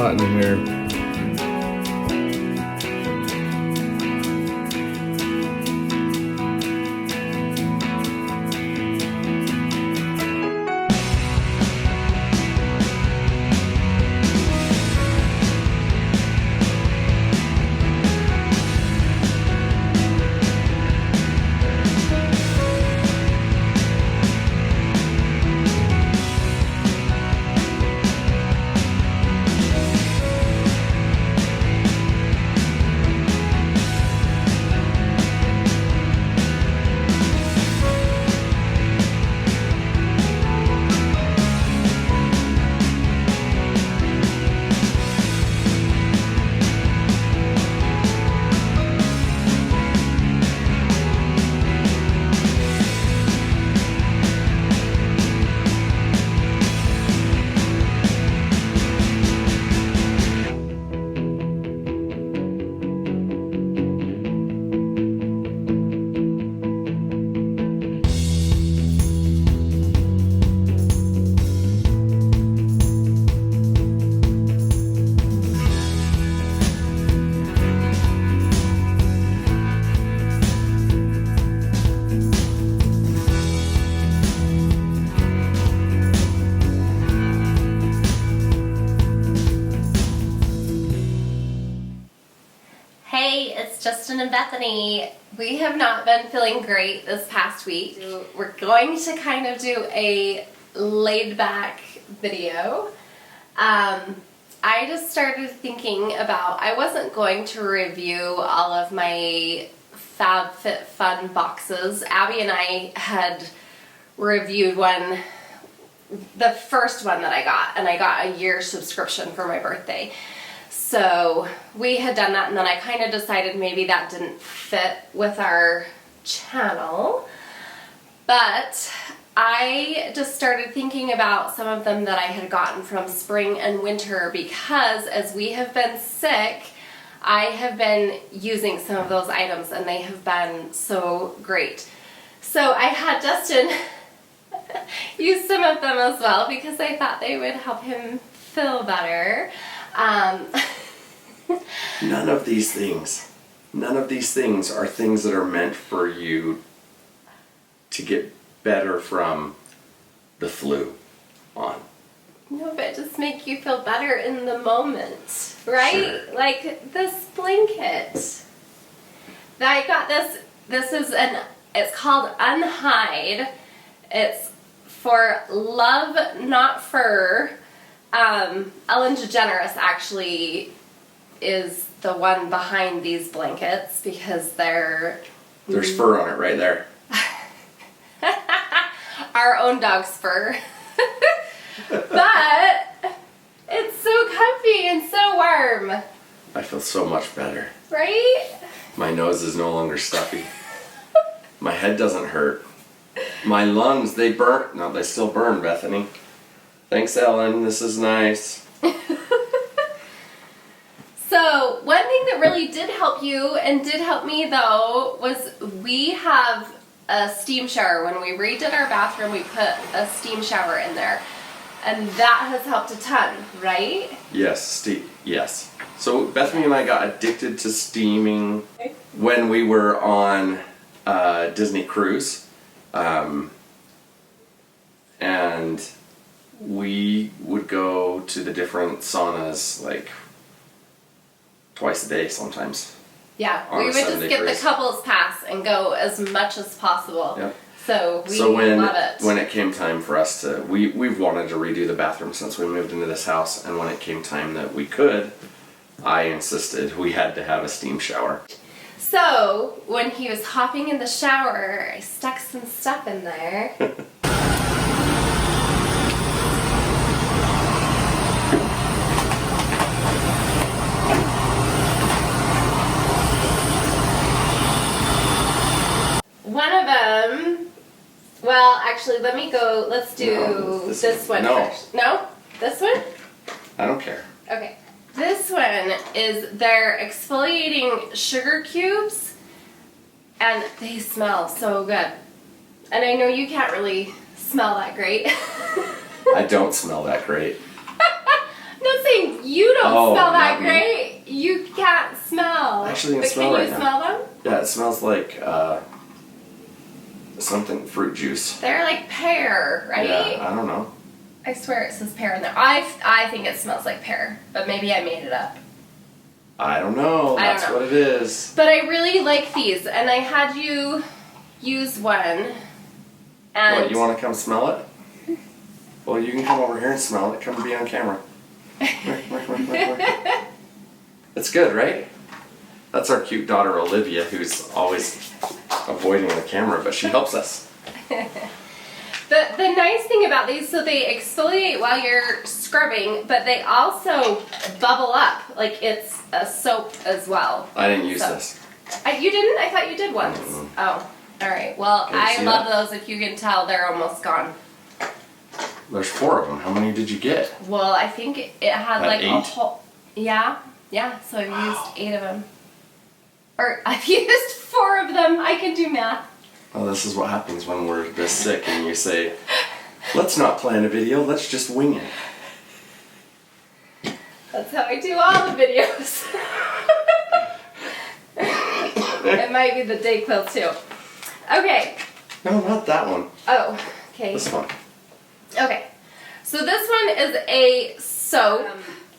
hot in here. Hey, it's Justin and Bethany. We have not been feeling great this past week. We're going to kind of do a laid-back video. I just started thinking about, I wasn't going to review all of my Fab Fit Fun boxes. Abby and I had reviewed the first one that I got, and I got a year subscription for my birthday. So we had done that, and then I kind of decided maybe that didn't fit with our channel. But I just started thinking about some of them that I had gotten from spring and winter, because as we have been sick, I have been using some of those items and they have been so great. So I had Justin use some of them as well because I thought they would help him feel better. None of these things are things that are meant for you to get better from the flu on. No, but just make you feel better in the moment, right? Sure. Like this blanket. I got this is it's called Unhide. It's for love, not fur. Ellen DeGeneres actually is the one behind these blankets because there's fur on it right there. Our own dog's fur. But it's so comfy and so warm. I feel so much better. Right? My nose is no longer stuffy. My head doesn't hurt. My lungs, they still burn, Bethany. Thanks, Ellen. This is nice. So, one thing that really did help you and did help me, though, was we have a steam shower. When we redid our bathroom, we put a steam shower in there. And that has helped a ton, right? Yes, yes. So Bethany and I got addicted to steaming when we were on Disney cruise. And we would go to the different saunas like twice a day sometimes. Yeah, we would just get the couples pass and go as much as possible. Yep. So we love it. When it came time for us to, we've wanted to redo the bathroom since we moved into this house, and when it came time that we could, I insisted we had to have a steam shower. So when he was hopping in the shower, I stuck some stuff in there. One of them, well, actually, let's do this one first. No? This one? I don't care. Okay. This one is their exfoliating sugar cubes, and they smell so good. And I know you can't really smell that great. I don't smell that great. I'm not saying You don't Oh, smell that not me. great. You can't smell. Actually, I can But smell can right you now. smell them? Yeah, it smells like something fruit juice. They're like pear, right? Yeah, I don't know. I swear it says pear in there. I think it smells like pear, but maybe I made it up. I don't know. I don't That's know. what it is. But I really like these, and I had you use one. And What, you want to come smell it? Well, you can come over here and smell it. Come and be on camera. It's good, right? That's our cute daughter Olivia, who's always avoiding the camera, but she helps us. The nice thing about these, so they exfoliate while you're scrubbing, but they also bubble up. Like it's a soap as well. I didn't use So- this. You didn't? I thought you did once. Mm-mm. Oh, all right. Well, Can you I see love that? those. If you can tell, they're almost gone. There's 4 of them. How many did you get? Well, I think it had At like a 8? whole. Yeah. So I've used 8 of them. Or I've used 4 of them. I can do math. Well, this is what happens when we're this sick and you say, let's not plan a video, let's just wing it. That's how I do all the videos. It might be the Dayquil too. Okay. No, not that one. Oh, okay. This one. Okay. So this one is a soap.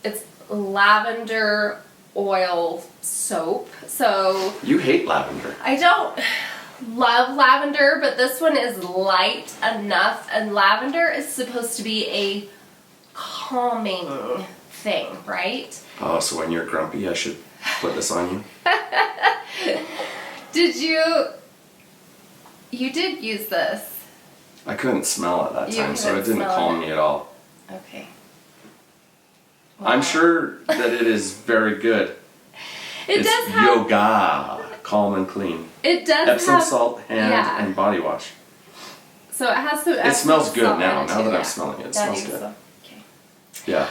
It's lavender oil soap. So You hate lavender. I don't love lavender, but this one is light enough, and lavender is supposed to be a calming thing, right? Oh, so when you're grumpy, I should put this on you? You did use this. I couldn't smell it that You time, so it couldn't didn't smell calm it. me at all. Okay. I'm Wow. sure that it is very good. It It's does have yoga, calm and clean. it does Epsom have salt, hand, yeah. and body wash. So it has some It smells Epsom good salt now. in Now too, that I'm yeah. smelling it, it Yeah, I smells think good. so. Okay. Yeah.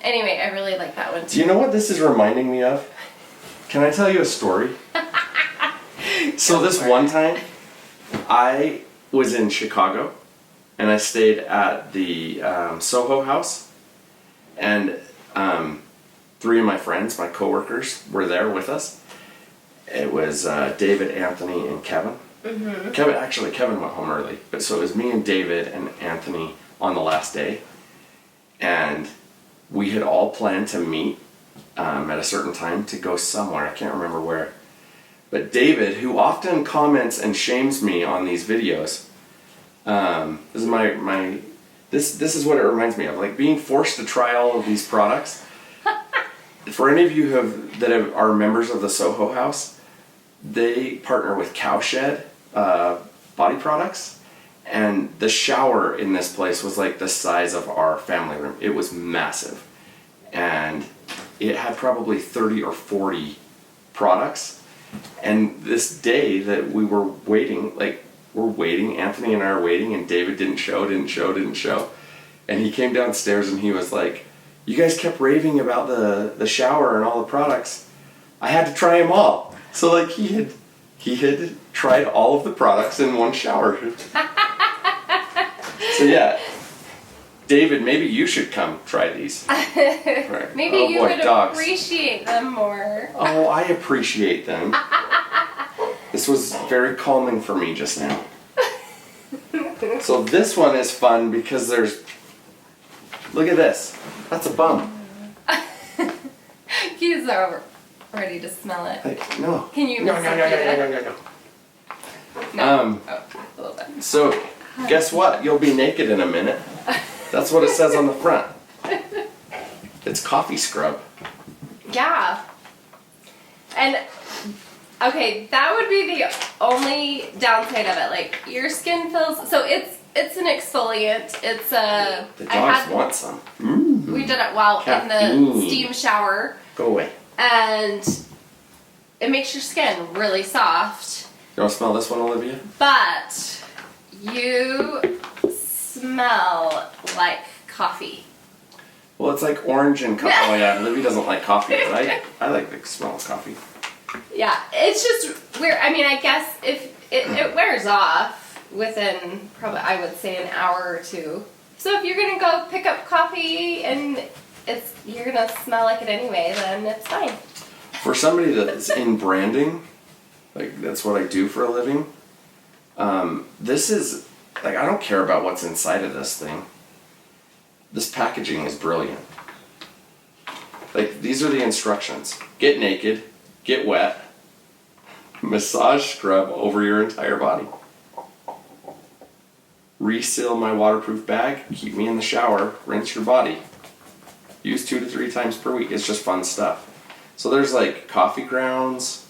Anyway, I really like that one Do too. you know what this is reminding me of? Can I tell you a story? So this one time, I was in Chicago, and I stayed at the Soho House, and 3 of my friends, my coworkers, were there with us. It was David, Anthony, and Kevin. Mm-hmm. Kevin went home early, but so it was me and David and Anthony on the last day, and we had all planned to meet at a certain time to go somewhere. I can't remember where. But David, who often comments and shames me on these videos, this is this is what it reminds me of, like being forced to try all of these products. For any of you that are members of the Soho House, they partner with Cowshed body products, and the shower in this place was like the size of our family room. It was massive, and it had probably 30 or 40 products. And this day that we were waiting, Anthony and I are waiting, and David didn't show. And he came downstairs and he was like, you guys kept raving about the shower and all the products. I had to try them all. So like he had tried all of the products in one shower. So yeah, David, maybe you should come try these. Maybe Oh you boy, would dogs. appreciate them more. Oh, I appreciate them. This was very calming for me just now. So this one is fun because look at this. That's a bum. He's ready to smell it. Hey, no. Can you No. No. Um, Oh, a little bit. So, guess what? You'll be naked in a minute. That's what it says on the front. It's coffee scrub. Yeah. And okay, that would be the only downside of it. Like your skin feels so it's an exfoliant. It's a The dogs want some. we did it while in the Caffeine. steam shower, Go away. and it makes your skin really soft. You want to smell this one, Olivia? But you smell like coffee. Well, it's like orange and coffee. Oh yeah, Olivia doesn't like coffee, but I like the smell of coffee. Yeah, it's just weird. I mean, I guess if it wears off within probably, I would say, an hour or two. So if you're gonna go pick up coffee and you're gonna smell like it anyway, then it's fine. For somebody that's in branding, like that's what I do for a living, this is, like, I don't care about what's inside of this thing. This packaging is brilliant. Like, these are the instructions. Get naked, get wet, massage scrub over your entire body. Reseal my waterproof bag, keep me in the shower, rinse your body. Use 2 to 3 times per week. It's just fun stuff. So there's like coffee grounds,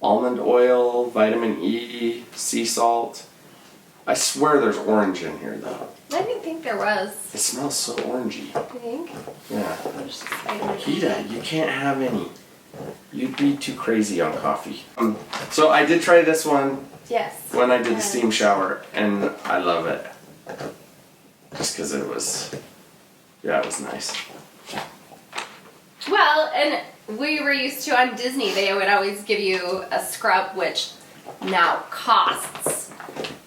almond oil, vitamin E, sea salt. I swear there's orange in here though. I didn't think there was. It smells so orangey. You think? Yeah. There's just vitamin E. Kita, you can't have any. You'd be too crazy on coffee. So I did try this one Yes. when I did the steam shower, and I love it. Just because it was nice. Well, and we were used to on Disney, they would always give you a scrub, which now costs.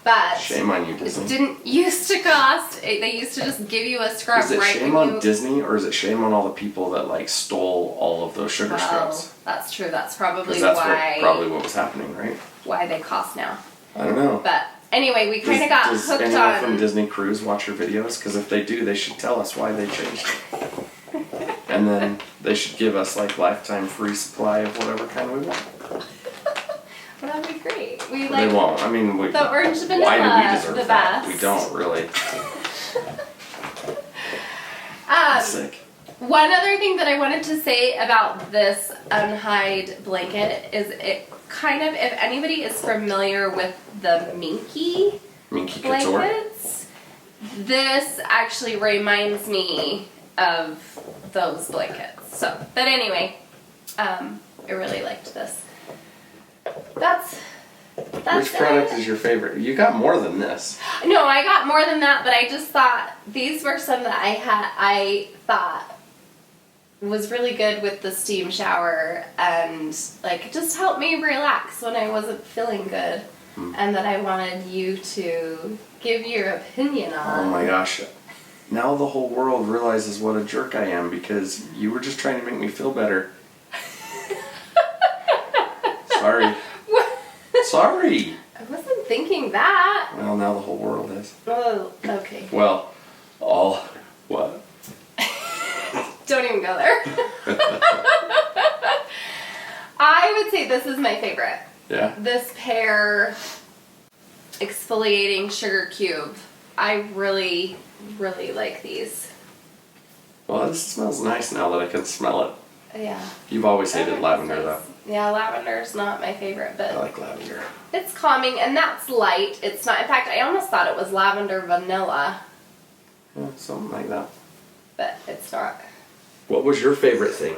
But Shame on you, it Disney. didn't used to cost. They used to just give you a scrub Is it right shame when on you... Disney, or is it shame on all the people that like stole all of those sugar scrubs? That's true. That's probably Because that's why probably what was happening, right? why they cost now. I don't know. But anyway, we kind of got does hooked anyone on... from Disney Cruise watch your videos? Because if they do, they should tell us why they changed it. And then they should give us like lifetime free supply of whatever kind we want. Well, that'd be great. We They like won't. I mean, the orange vanilla. why do we deserve the that? best. We don't really. Sick. One other thing that I wanted to say about this unhide blanket is it kind of, if anybody is familiar with the Minky Couture. blankets, this actually reminds me of those blankets. So, but anyway, I really liked this. That's Which product is your favorite? You got more than this. No, I got more than that, but I just thought these were some that I thought was really good with the steam shower and like just helped me relax when I wasn't feeling good, and that I wanted you to give your opinion on. Oh my gosh. Now the whole world realizes what a jerk I am because you were just trying to make me feel better. Sorry. Sorry. I wasn't thinking that. Well, now the whole world is. Oh, okay. Well, what? Don't even go there. I would say this is my favorite. Yeah. This pear exfoliating sugar cube. I really, really like these. Well, this smells nice now that I can smell it. Yeah. You've always hated lavender, though. Yeah, lavender's not my favorite, I but like lavender. it's calming, and that's light. It's not, in fact, I almost thought it was lavender vanilla, Yeah, something like that. but it's not. What was your favorite thing?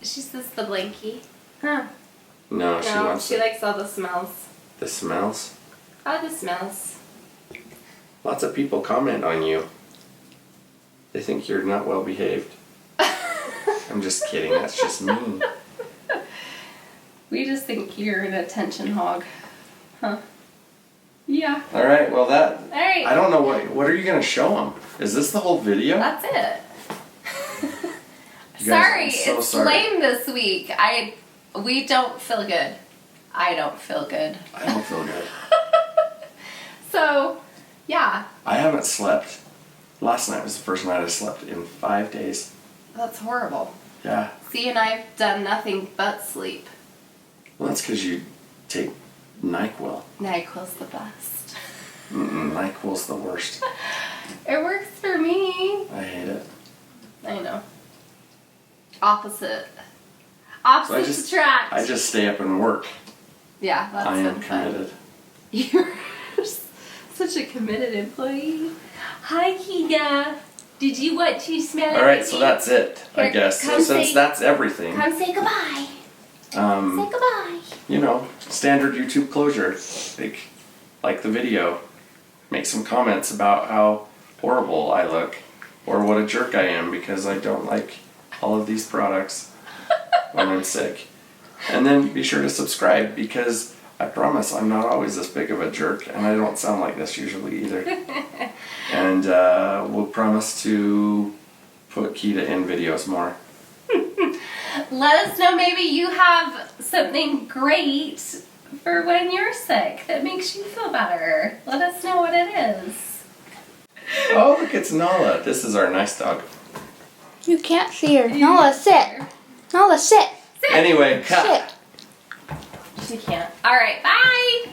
She says the blankie. Huh. No, she No, wants she likes all the smells. the smells. Oh, the smells. Lots of people comment on you. They think you're not well behaved. I'm just kidding. That's just me. We just think you're an attention hog. Huh. Yeah. All right. Well, All right. I don't know what are you gonna show them? Is this the whole video? That's it. You guys, Sorry, I'm so it's sorry. lame this week. We don't feel good. I don't feel good. I don't feel good. So, yeah, I haven't slept. Last night was the first night I slept in 5 days. that's horrible. Yeah. See, and I've done nothing but sleep. Well, that's because you take NyQuil. NyQuil's the best. NyQuil's the worst. It works for me. I hate it. I know. Opposite attract. I just stay up and work. Yeah, that's I am been fun. committed. You're such a committed employee. Hi, Keegan. Did you want to smell All right, so that's it, I Here, guess. So come since say- that's everything, Come say goodbye. Say goodbye. you know, standard YouTube closure. Like the video. Make some comments about how horrible I look or what a jerk I am because I don't like all of these products when I'm sick. And then be sure to subscribe because I promise I'm not always this big of a jerk, and I don't sound like this usually either. And we'll promise to put Kita in videos more. Let us know, maybe you have something great for when you're sick that makes you feel better. Let us know what it is. Oh, look, it's Nala. This is our nice dog. You can't see her. Nala, sit. Nala, sit. Anyway, cut. Sit. She can't. All right, bye.